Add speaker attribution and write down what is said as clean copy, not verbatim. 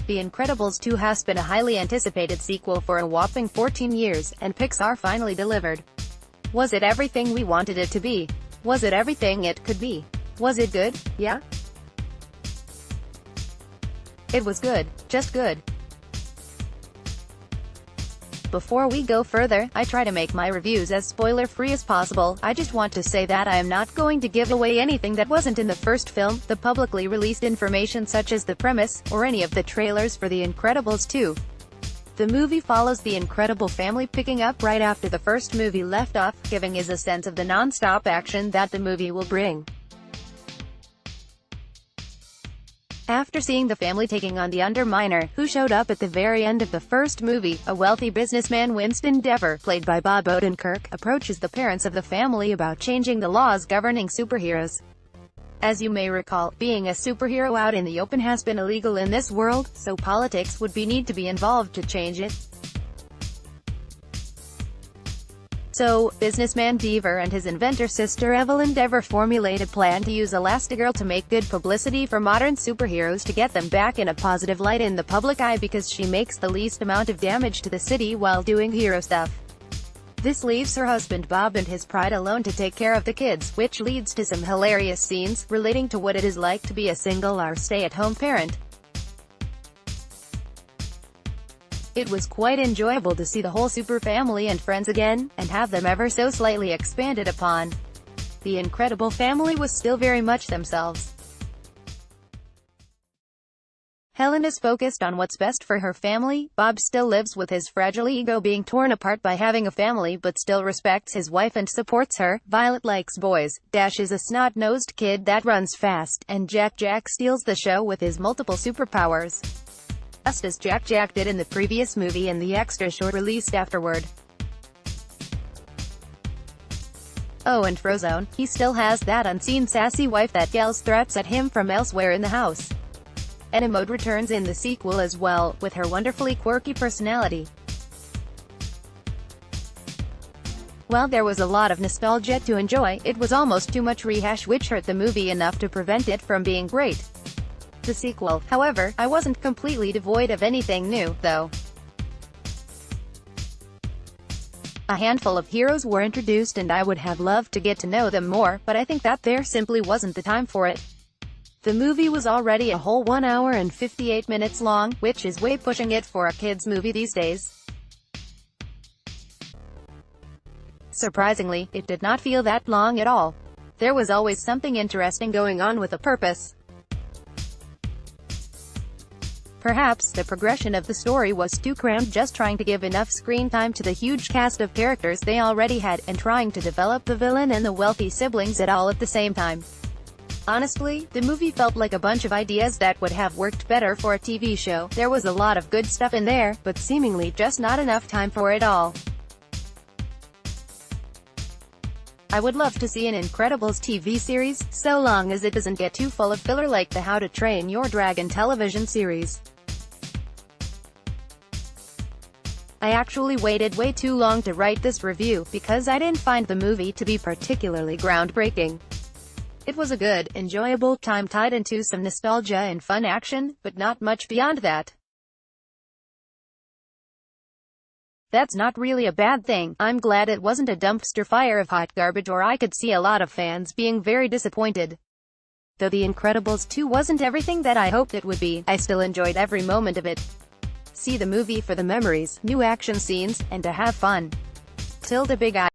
Speaker 1: The Incredibles 2 has been a highly anticipated sequel for a whopping 14 years, and Pixar finally delivered. Was it everything we wanted it to be? Was it everything it could be? Was it good? Yeah? It was good. Just good. Before we go further, I try to make my reviews as spoiler-free as possible. I just want to say that I am not going to give away anything that wasn't in the first film, the publicly released information such as the premise, or any of the trailers for The Incredibles 2. The movie follows the Incredible family picking up right after the first movie left off, giving us a sense of the non-stop action that the movie will bring. After seeing the family taking on the Underminer, who showed up at the very end of the first movie, a wealthy businessman Winston Dever, played by Bob Odenkirk, approaches the parents of the family about changing the laws governing superheroes. As you may recall, being a superhero out in the open has been illegal in this world, so politics would need to be involved to change it. So, businessman Dever and his inventor sister Evelyn Dever formulate a plan to use Elastigirl to make good publicity for modern superheroes to get them back in a positive light in the public eye because she makes the least amount of damage to the city while doing hero stuff. This leaves her husband Bob and his pride alone to take care of the kids, which leads to some hilarious scenes relating to what it is like to be a single or stay-at-home parent. It was quite enjoyable to see the whole super family and friends again, and have them ever so slightly expanded upon. The Incredible family was still very much themselves. Helen is focused on what's best for her family, Bob still lives with his fragile ego being torn apart by having a family but still respects his wife and supports her, Violet likes boys, Dash is a snot-nosed kid that runs fast, and Jack steals the show with his multiple superpowers. Just as Jack did in the previous movie and the extra short released afterward. Oh, and Frozone, he still has that unseen sassy wife that yells threats at him from elsewhere in the house. Mode returns in the sequel as well, with her wonderfully quirky personality. While there was a lot of nostalgia to enjoy, it was almost too much rehash which hurt the movie enough to prevent it from being great. The sequel, however, I wasn't completely devoid of anything new, though. A handful of heroes were introduced and I would have loved to get to know them more, but I think that there simply wasn't the time for it. The movie was already a whole 1 hour and 58 minutes long, which is way pushing it for a kids' movie these days. Surprisingly, it did not feel that long at all. There was always something interesting going on with a purpose. Perhaps the progression of the story was too cramped, just trying to give enough screen time to the huge cast of characters they already had, and trying to develop the villain and the wealthy siblings all at the same time. Honestly, the movie felt like a bunch of ideas that would have worked better for a TV show. There was a lot of good stuff in there, but seemingly just not enough time for it all. I would love to see an Incredibles TV series, so long as it doesn't get too full of filler like the How to Train Your Dragon television series. I actually waited way too long to write this review, because I didn't find the movie to be particularly groundbreaking. It was a good, enjoyable time tied into some nostalgia and fun action, but not much beyond that. That's not really a bad thing. I'm glad it wasn't a dumpster fire of hot garbage, or I could see a lot of fans being very disappointed. Though The Incredibles 2 wasn't everything that I hoped it would be, I still enjoyed every moment of it. See the movie for the memories, new action scenes, and to have fun. Till the big eye.